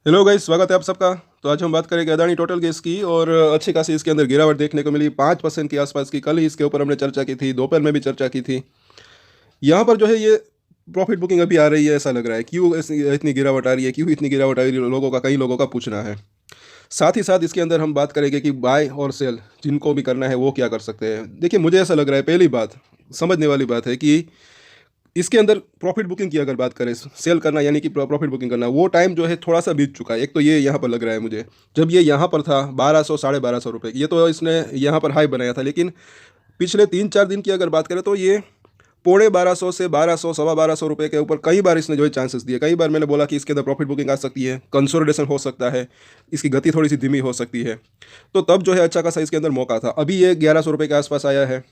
Hello guys, स्वागत है आप सबका। तो आज हम बात करेंगे अदानी टोटल गैस की और अच्छी खासी इसके अंदर गिरावट देखने को मिली 5% के आसपास की। कल ही इसके ऊपर हमने चर्चा की थी, दोपहर में भी चर्चा की थी। यहाँ पर जो है ये प्रॉफिट बुकिंग अभी आ रही है, ऐसा लग रहा है। क्यों इतनी गिरावट आ रही है, क्यों इतनी गिरावट आ रही है, लोगों का, कई लोगों का पूछना है। साथ ही साथ इसके अंदर हम बात करेंगे कि बाय और सेल जिनको भी करना है वो क्या कर सकते हैं। देखिए, मुझे ऐसा लग रहा है, पहली बात समझने वाली बात है कि इसके अंदर प्रॉफिट बुकिंग की अगर बात करें, सेल करना यानी कि प्रॉफिट बुकिंग करना, वो टाइम जो है थोड़ा सा बीत चुका है। एक तो ये यहाँ पर लग रहा है मुझे, जब ये यहाँ पर था 1200 1250 रुपये, ये तो इसने यहाँ पर हाई बनाया था। लेकिन पिछले 3-4 दिन की अगर बात करें तो ये पौने 1200 से 1200 1250 रुपये के ऊपर कई बार इसने जो है चांसेस दिए। कई बार मैंने बोला कि इसके अंदर प्रॉफिट बुकिंग आ सकती है, कंसोलिडेशन हो सकता है, इसकी गति थोड़ी सी धीमी हो सकती है। तो तब जो है अच्छा खासा इसके अंदर मौका था। अभी ये 1100 रुपये के आसपास आया है।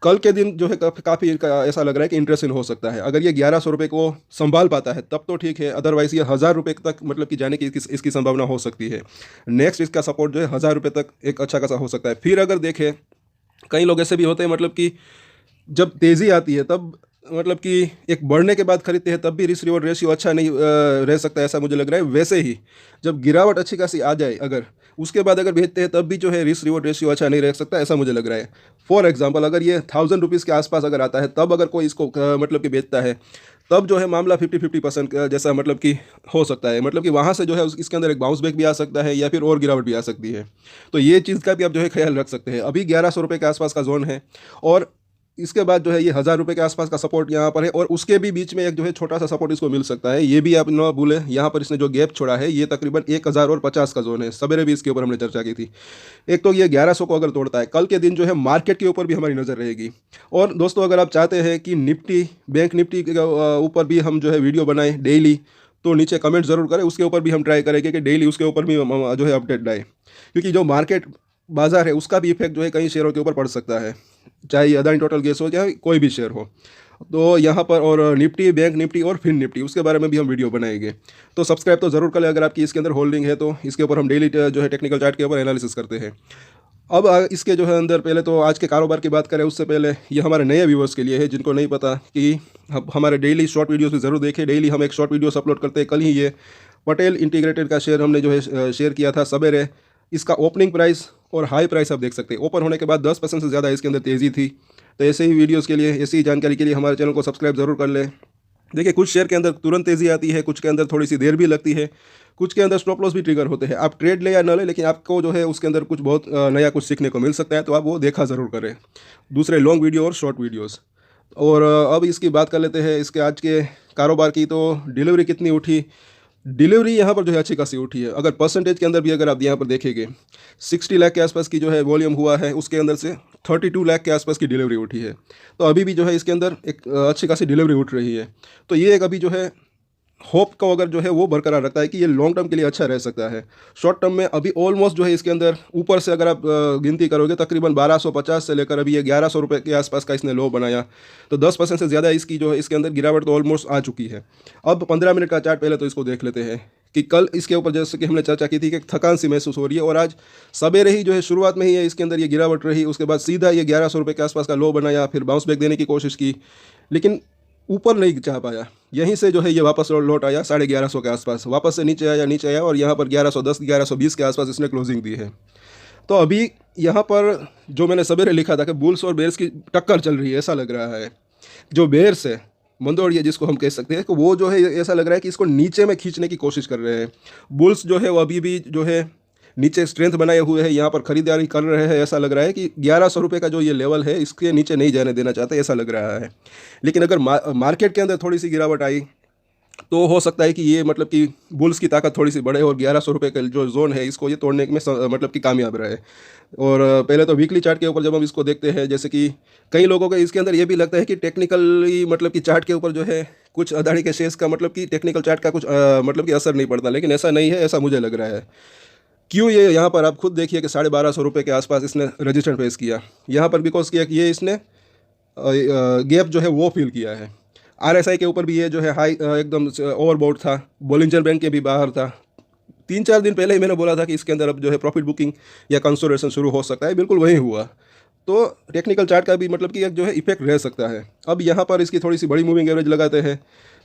कल के दिन जो है काफ़ी ऐसा लग रहा है कि इंटरेस्टिंग हो सकता है। अगर ये 1100 रुपये को संभाल पाता है तब तो ठीक है, अदरवाइज़ ये 1000 रुपये तक मतलब कि जाने की इसकी संभावना हो सकती है। नेक्स्ट इसका सपोर्ट जो है 1000 रुपये तक एक अच्छा खासा हो सकता है। फिर अगर देखें, कई लोग ऐसे भी होते हैं मतलब कि जब तेज़ी आती है तब मतलब कि एक बढ़ने के बाद खरीदते हैं, तब भी रिस्क रिवॉर्ड रेशियो अच्छा नहीं रह सकता है, ऐसा मुझे लग रहा है। वैसे ही जब गिरावट अच्छी खासी आ जाए अगर, उसके बाद अगर भेजते हैं तब भी जो है रिस्क रिवॉर्ड रेशियो अच्छा नहीं रह सकता, ऐसा मुझे लग रहा है। फॉर एग्जांपल, अगर ये 1000 रुपीज़ के आसपास अगर आता है तब अगर कोई इसको मतलब कि बेचता है, तब जो है मामला 50-50% जैसा मतलब कि हो सकता है। मतलब कि वहाँ से जो है इसके अंदर एक बाउंस बैक भी आ सकता है या फिर और गिरावट भी आ सकती है। तो ये चीज़ का भी आप जो है ख्याल रख सकते हैं। अभी 1100 रुपये के आसपास का जोन है और इसके बाद जो है ये 1000 रुपये के आसपास का सपोर्ट यहाँ पर है, और उसके भी बीच में एक जो है छोटा सा सपोर्ट इसको मिल सकता है। ये भी आप ना भूलें, यहाँ पर इसने जो गैप छोड़ा है ये तकरीबन 1050 का जोन है। सवेरे भी इसके ऊपर हमने चर्चा की थी। एक तो ये 1100 को अगर तोड़ता है, कल के दिन जो है मार्केट के ऊपर भी हमारी नज़र रहेगी। और दोस्तों, अगर आप चाहते हैं कि निफ्टी, बैंक निफ्टी के ऊपर भी हम जो है वीडियो बनाएं डेली, तो नीचे कमेंट ज़रूर करें। उसके ऊपर भी हम ट्राई करेंगे कि डेली उसके ऊपर भी हम जो है अपडेट लाएँ, क्योंकि जो मार्केट बाजार है उसका भी इफेक्ट जो है कई शेयरों के ऊपर पड़ सकता है, चाहे ये अदानी टोटल गैस हो या कोई भी शेयर हो। तो यहाँ पर और निफ्टी, बैंक निफ्टी और फिन निफ्टी, उसके बारे में भी हम वीडियो बनाएंगे। तो सब्सक्राइब तो ज़रूर करें अगर आपकी इसके अंदर होल्डिंग है, तो इसके ऊपर हम डेली जो है टेक्निकल चार्ट के ऊपर एनालिसिस करते हैं। अब इसके जो है अंदर, पहले तो आज के कारोबार की बात करें उससे पहले ये हमारे नए व्यूवर्स के लिए है जिनको नहीं पता कि हमारे डेली शॉर्ट वीडियोस भी ज़रूर देखें। डेली हम एक शॉर्ट वीडियोस अपलोड करते हैं। कल ही ये पटेल इंटीग्रेटेड का शेयर हमने जो है शेयर किया था सवेरे। इसका ओपनिंग प्राइस और हाई प्राइस आप देख सकते हैं। ओपन होने के बाद 10% से ज़्यादा इसके अंदर तेज़ी थी। तो ऐसे ही वीडियोज़ के लिए, ऐसी ही जानकारी के लिए हमारे चैनल को सब्सक्राइब ज़रूर कर लें। देखिए, कुछ शेयर के अंदर तुरंत तेज़ी आती है, कुछ के अंदर थोड़ी सी देर भी लगती है, कुछ के अंदर स्टॉप लॉस भी ट्रिगर होते हैं। आप ट्रेड ले या न ले, लेकिन आपको जो है उसके अंदर कुछ बहुत नया कुछ सीखने को मिल सकता है, तो आप वो देखा ज़रूर करें, दूसरे लॉन्ग वीडियो और शॉर्ट वीडियोस। और अब इसकी बात कर लेते हैं इसके आज के कारोबार की। तो डिलीवरी कितनी उठी? डिलीवरी यहाँ पर जो है अच्छी खासी उठी है। अगर परसेंटेज के अंदर भी अगर आप यहाँ पर देखेंगे, 60 लाख के आसपास की जो है वॉल्यूम हुआ है, उसके अंदर से 32 लाख के आसपास की डिलीवरी उठी है। तो अभी भी जो है इसके अंदर एक अच्छी खासी डिलीवरी उठ रही है। तो ये एक अभी जो है होप को अगर जो है वो बरकरार रखता है कि ये लॉन्ग टर्म के लिए अच्छा रह सकता है। शॉर्ट टर्म में अभी ऑलमोस्ट जो है इसके अंदर ऊपर से अगर आप गिनती करोगे तकरीबन 1250 से लेकर अभी ये 1100 रुपये के आसपास का इसने लो बनाया। तो 10% से ज़्यादा इसकी जो है इसके अंदर गिरावट तो ऑलमोस्ट आ चुकी है। अब 15 मिनट का चार्ट पहले तो इसको देख लेते हैं कि कल इसके ऊपर जैसे कि हमने चर्चा की थी कि थकान सी महसूस हो रही है, और आज सवेरे ही जो है शुरुआत में ही है इसके अंदर ये गिरावट रही। उसके बाद सीधा ये 1100 रुपये के आसपास का लो बनाया, फिर बाउंस बैक देने की कोशिश की, लेकिन ऊपर नहीं जा पाया। यहीं से जो है ये वापस लौट आया 1150 के आसपास, वापस से नीचे आया और यहाँ पर 1110 1120 के आसपास इसने क्लोजिंग दी है। तो अभी यहाँ पर जो मैंने सवेरे लिखा था कि बुल्स और बेयर्स की टक्कर चल रही है, ऐसा लग रहा है। जो बेयर्स है, मंदोड़िए जिसको हम कह सकते हैं, कि वो जो है ऐसा लग रहा है कि इसको नीचे में खींचने की कोशिश कर रहे हैं। बुल्स जो है वो अभी भी जो है नीचे स्ट्रेंथ बनाए हुए हैं, यहाँ पर खरीदारी कर रहे हैं। ऐसा लग रहा है कि 1100 रुपये का जो ये लेवल है इसके नीचे नहीं जाने देना चाहते, ऐसा लग रहा है। लेकिन अगर मार्केट के अंदर थोड़ी सी गिरावट आई तो हो सकता है कि ये मतलब कि बुल्स की ताकत थोड़ी सी बढ़े और 1100 रुपये का जो जोन है इसको ये तोड़ने में मतलब कि कामयाब रहे। और पहले तो वीकली चार्ट के ऊपर जब हम इसको देखते हैं, जैसे कि कई लोगों को इसके अंदर ये भी लगता है कि टेक्निकली मतलब कि चार्ट के ऊपर जो है कुछ अदानी के शेयर्स का मतलब कि टेक्निकल चार्ट का कुछ मतलब कि असर नहीं पड़ता, लेकिन ऐसा नहीं है, ऐसा मुझे लग रहा है। क्यों? ये यहाँ पर आप खुद देखिए कि 1250 रुपये के आसपास इसने रजिस्टेंस फेस किया। यहाँ पर बिकॉज किया कि ये इसने गैप जो है वो फील किया है। आरएसआई के ऊपर भी ये जो है हाई एकदम ओवरबॉट था। बोलिंजर बैंक के भी बाहर था। 3-4 दिन पहले ही मैंने बोला था कि इसके अंदर अब जो है प्रॉफिट बुकिंग या कंसोलिडेशन शुरू हो सकता है, बिल्कुल वही हुआ। तो टेक्निकल चार्ट का भी मतलब कि एक जो है इफेक्ट रह सकता है। अब यहाँ पर इसकी थोड़ी सी बड़ी मूविंग एवरेज लगाते हैं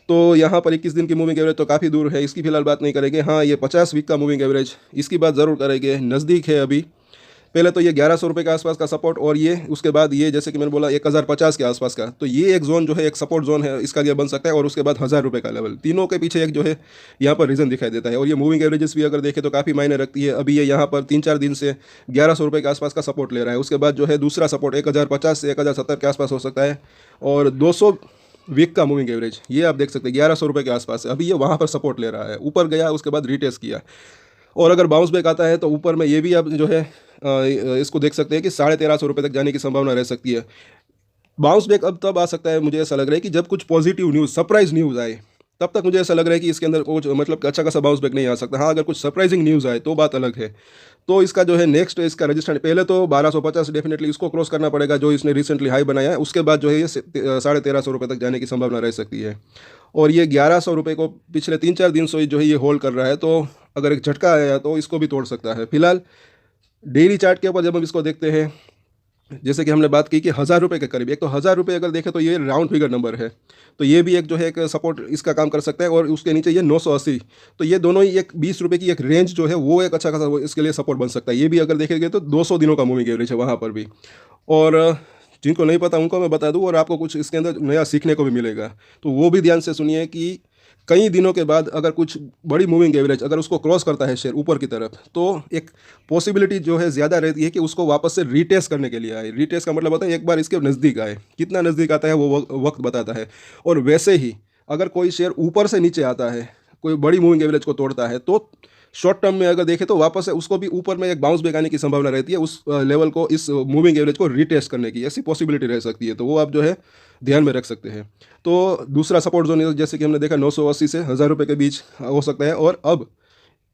तो यहाँ पर 21 दिन की मूविंग एवरेज तो काफ़ी दूर है, इसकी फिलहाल बात नहीं करेंगे। हाँ, ये 50 वीक का मूविंग एवरेज, इसकी बात ज़रूर करेंगे, नज़दीक है अभी। पहले तो ये 1100 रुपये के आसपास का सपोर्ट, और ये उसके बाद ये जैसे कि मैंने बोला 1050 के आसपास का, तो ये एक जोन जो है एक सपोर्ट जोन है, इसका ये बन सकता है। और उसके बाद 1000 रुपये का लेवल, तीनों के पीछे एक जो है यहाँ पर रीज़न दिखाई देता है। और ये मूविंग एवरेजेस भी अगर देखें तो काफ़ी मायने रखती है। अभी ये यहाँ पर 3-4 दिन से 1100 रुपये के आसपास का सपोर्ट ले रहा है। उसके बाद जो है दूसरा सपोर्ट 1050 से 1070 के आसपास हो सकता है। और 200 वीक का मूविंग एवरेज ये आप देख सकते हैं 1100 रुपये के आसपास है। अभी ये वहाँ पर सपोर्ट ले रहा है, ऊपर गया, उसके बाद रिटेस्ट किया, और अगर बाउंस बैक आता है तो ऊपर में ये भी आप जो है इसको देख सकते हैं कि 1350 रुपये तक जाने की संभावना रह सकती है। बाउंस बैक अब तब आ सकता है, मुझे ऐसा लग रहा है कि जब कुछ पॉजिटिव न्यूज़, सरप्राइज न्यूज़ आए, तब तक मुझे ऐसा लग रहा है कि इसके अंदर कुछ मतलब अच्छा खासा बाउंस बैक नहीं आ सकता। हाँ, अगर कुछ सरप्राइजिंग न्यूज़ आए तो बात अलग है। तो इसका जो है नेक्स्ट इसका रजिस्ट्रेशन पहले तो 1250 डेफिनेटली इसको क्रॉस करना पड़ेगा, जो इसने रिसेंटली हाई बनाया है। उसके बाद जो है ये 1350 रुपये तक जाने की संभावना रह सकती है। और ये 1100 रुपये को पिछले 3-4 दिन से जो है ये होल्ड कर रहा है, तो अगर एक झटका आया तो इसको भी तोड़ सकता है। फिलहाल डेली चार्ट के ऊपर जब हम इसको देखते हैं, जैसे कि हमने बात की कि 1000 रुपये के करीब, एक तो 1000 रुपये अगर देखें तो ये राउंड फिगर नंबर है, तो ये भी एक जो है एक सपोर्ट इसका काम कर सकता है। और उसके नीचे ये 980, तो ये दोनों ही एक 20 रुपये की एक रेंज जो है वो एक अच्छा खासा इसके लिए सपोर्ट बन सकता है। ये भी अगर देखेंगे तो 200 दिनों का मूविंग एवरेज है वहाँ पर भी। और जिनको नहीं पता उनको मैं बता दूं, और आपको कुछ इसके अंदर नया सीखने को भी मिलेगा, तो वो भी ध्यान से सुनिए कि कई दिनों के बाद अगर कुछ बड़ी मूविंग एवरेज अगर उसको क्रॉस करता है शेयर ऊपर की तरफ, तो एक पॉसिबिलिटी जो है ज़्यादा रहती है कि उसको वापस से रीटेस्ट करने के लिए आए। रीटेस्ट का मतलब होता है एक बार इसके नज़दीक आए, कितना नज़दीक आता है वो वक्त बताता है। और वैसे ही अगर कोई शेयर ऊपर से नीचे आता है, कोई बड़ी मूविंग एवरेज को तोड़ता है, तो शॉर्ट टर्म में अगर देखें तो वापस से उसको भी ऊपर में एक बाउंस बैक आने की संभावना रहती है, उस लेवल को, इस मूविंग एवरेज को रीटेस्ट करने की ऐसी पॉसिबिलिटी रह सकती है। तो वो आप जो है ध्यान में रख सकते हैं। तो दूसरा सपोर्ट जोन जैसे कि हमने देखा 980 से 1000 रुपये के बीच हो सकता है। और अब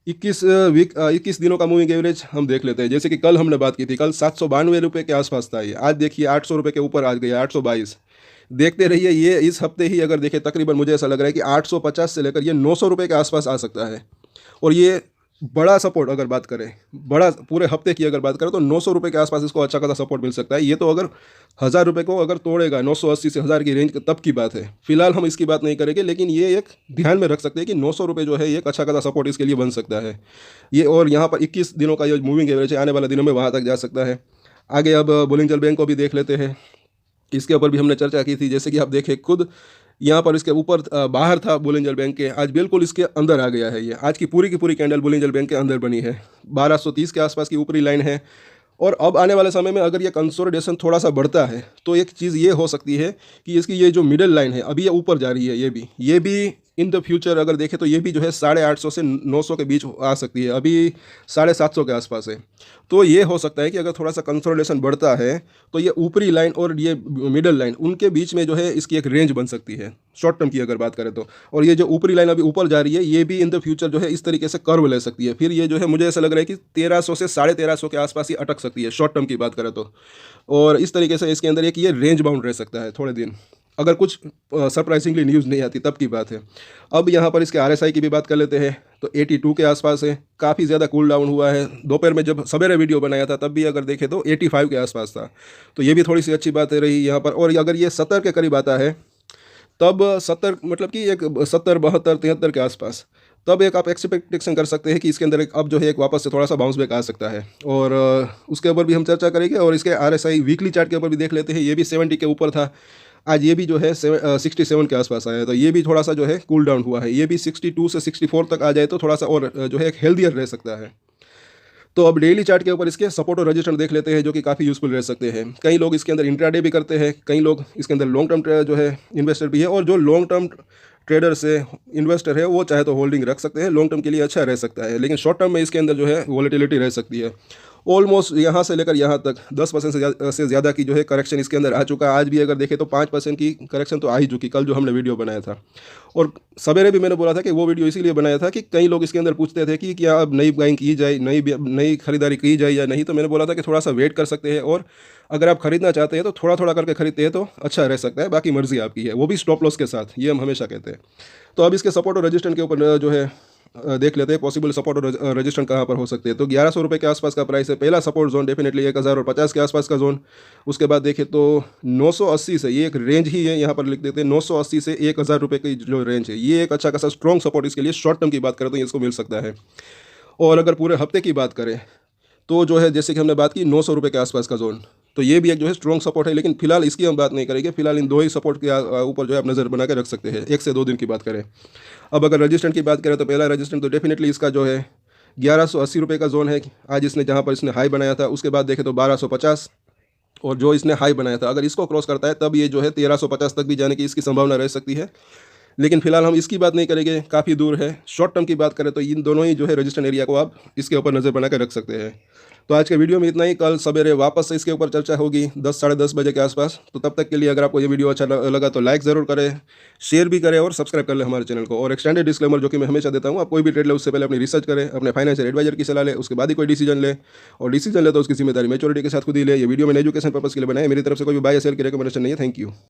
21 दिनों का मूविंग एवरेज हम देख लेते हैं। जैसे कि कल हमने बात की थी, कल 792 रुपये के आसपास था ये, आज देखिए 800 रुपये के ऊपर आ गया, 822। देखते रहिए, ये इस हफ्ते ही अगर देखें तकरीबन मुझे ऐसा लग रहा है कि 850 से लेकर ये 900 रुपये के आसपास आ सकता है। और ये बड़ा सपोर्ट अगर बात करें, बड़ा पूरे हफ्ते की अगर बात करें तो 900 रुपये के आसपास इसको अच्छा खासा सपोर्ट मिल सकता है। ये तो अगर 1000 रुपये को अगर तोड़ेगा, 980 से 1000 की रेंज, तब की बात है। फिलहाल हम इसकी बात नहीं करेंगे, लेकिन ये एक ध्यान में रख सकते हैं कि 900 रुपये जो है ये एक अच्छा खासा सपोर्ट इसके लिए बन सकता है ये। और यहाँ पर 21 दिनों का ये मूविंग एवरेज है, आने वाले दिनों में वहाँ तक जा सकता है। आगे अब बुलिंजर बैंक को भी देख लेते हैं, इसके ऊपर भी हमने चर्चा की थी। जैसे कि आप देखें खुद यहाँ पर इसके ऊपर बाहर था बुलिंजर बैंक के, आज बिल्कुल इसके अंदर आ गया है। ये आज की पूरी कैंडल बुलिंजर बैंक के अंदर बनी है, 1230 के आसपास की ऊपरी लाइन है। और अब आने वाले समय में अगर ये कंसोलिडेशन थोड़ा सा बढ़ता है तो एक चीज़ ये हो सकती है कि इसकी ये जो मिडिल लाइन है अभी ये ऊपर जा रही है, ये भी इन द फ्यूचर अगर देखें तो ये भी जो है 850 से 900 के बीच आ सकती है, अभी 750 के आसपास है। तो ये हो सकता है कि अगर थोड़ा सा कंसोलिडेशन बढ़ता है तो ये ऊपरी लाइन और ये मिडल लाइन उनके बीच में जो है इसकी एक रेंज बन सकती है शॉर्ट टर्म की अगर बात करें तो। और ये जो ऊपरी लाइन अभी ऊपर जा रही है ये भी इन द फ्यूचर जो है इस तरीके से कर्व ले सकती है। फिर ये जो है मुझे ऐसा लग रहा है कि 1300 से 1350 के आसपास ही अटक सकती है शॉर्ट टर्म की बात करें तो। और इस तरीके से इसके अंदर एक ये रेंज बाउंड रह सकता है थोड़े दिन, अगर कुछ सरप्राइजिंगली न्यूज़ नहीं आती तब की बात है। अब यहाँ पर इसके RSI की भी बात कर लेते हैं, तो 82 के आसपास है, काफ़ी ज़्यादा कूल डाउन हुआ है। दोपहर में जब सवेरे वीडियो बनाया था तब भी अगर देखें तो 85 के आसपास था, तो ये भी थोड़ी सी अच्छी बात रही यहाँ पर। और अगर ये 70 के करीब आता है तब 70 मतलब कि एक 70, 72, 73 के आसपास, तब एक आप एक्सपेक्टेशन कर सकते हैं कि इसके अंदर एक अब जो है एक वापस से थोड़ा सा बाउंस बैक आ सकता है। और उसके ऊपर भी हम चर्चा करेंगे। और इसके RSI वीकली चार्ट के ऊपर भी देख लेते हैं, ये भी 70 के ऊपर था, आज ये भी जो है 67 के आसपास आया है, तो ये भी थोड़ा सा जो है कूल डाउन हुआ है। ये भी 62 से 64 तक आ जाए तो थोड़ा सा और जो है एक हेल्दियर रह सकता है। तो अब डेली चार्ट के ऊपर इसके सपोर्ट और रेजिस्टेंस देख लेते हैं, जो कि काफ़ी यूज़फुल रह सकते हैं। कई लोग इसके अंदर इंट्राडे भी करते हैं, कई लोग इसके अंदर लॉन्ग टर्म जो है इन्वेस्टर भी है। और जो लॉन्ग टर्म ट्रेडर से इन्वेस्टर है वो चाहे तो होल्डिंग रख सकते हैं, लॉन्ग टर्म के लिए अच्छा रह सकता है। लेकिन शॉर्ट टर्म में इसके अंदर जो है वॉलेटिलिटी रह सकती है। ऑलमोस्ट यहाँ से लेकर यहाँ तक 10% से ज़्यादा की जो है करेक्शन इसके अंदर आ चुका है। आज भी अगर देखें तो 5% की करेक्शन तो आ ही चुकी, कल जो हमने वीडियो बनाया था। और सवेरे भी मैंने बोला था कि वो वीडियो इसीलिए बनाया था कि कई लोग इसके अंदर पूछते थे कि क्या अब नई बाइंग की जाए, नई खरीदारी की जाए या नहीं। तो मैंने बोला था कि थोड़ा सा वेट कर सकते हैं, और अगर आप खरीदना चाहते हैं तो थोड़ा थोड़ा करके खरीदते हैं तो अच्छा रह सकता है, बाकी मर्जी आपकी है, वो भी स्टॉप लॉस के साथ, ये हम हमेशा कहते हैं। तो अब इसके सपोर्ट और रेजिस्टेंस के ऊपर जो है देख लेते हैं पॉसिबल सपोर्ट और रेजिस्टेंस कहाँ पर हो सकते हैं। तो 1100 रुपये के आसपास का प्राइस है। पहला सपोर्ट जोन डेफिनेटली 1050 के आसपास का जोन। उसके बाद देखें तो 980 से, ये एक रेंज ही है, यहाँ पर लिख देते हैं 980 से 1000 रुपये की जो रेंज है, ये एक अच्छा खासा स्ट्रॉन्ग सपोर्ट इसके लिए शॉर्ट टर्म की बात करें तो इसको मिल सकता है। और अगर पूरे हफ्ते की बात करें तो जो है जैसे कि हमने बात की 900 रुपये के आसपास का जोन, तो ये भी एक जो है स्ट्रॉन्ग सपोर्ट है। लेकिन फिलहाल इसकी हम बात नहीं करेंगे, फिलहाल इन दो ही सपोर्ट के ऊपर जो है आप नज़र बना के रख सकते हैं 1 से 2 दिन की बात करें। अब अगर रजिस्टेंट की बात करें तो पहला रजिस्टेंट तो डेफिनेटली इसका जो है 1180 रुपये का जोन है आज इसने, जहाँ पर इसने हाई बनाया था। उसके बाद देखें तो 1250, और जो इसने हाई बनाया था अगर इसको क्रॉस करता है तब ये जो है 1350 तक भी जाने की इसकी संभावना रह सकती है। लेकिन फिलहाल हम इसकी बात नहीं करेंगे, काफ़ी दूर है। शॉर्ट टर्म की बात करें तो इन दोनों ही जो है रजिस्टेंट एरिया को आप इसके ऊपर नज़र बना कर रख सकते हैं। तो आज के वीडियो में इतना ही। कल सवेरे वापस से इसके ऊपर चर्चा होगी 10 साढ़े 10 बजे के आसपास। तो तब तक के लिए अगर आपको ये वीडियो अच्छा लगा तो लाइक ज़रूर करें, शेयर भी करें और सब्सक्राइब कर लें हमारे चैनल को। और एक्सटेंडेड डिस्क्लेमर जो कि मैं हमेशा देता हूँ, आप कोई भी ट्रेड ले उससे पहले अपनी रिसर्च करें, अपने फाइनेंशियल एडवाइजर की सलाह लें, उसके बाद ही कोई डिसीजन ले। और डिसीजन ले तो उसकी जिम्मेदारी मैच्योरिटी के साथ खुद ही ले। ये वीडियो मैंने एजुकेशन पर्पस के लिए बनाया, मेरी तरफ से कोई भी बाय या सेल की रिकमेंडेशन नहीं है। Thank you.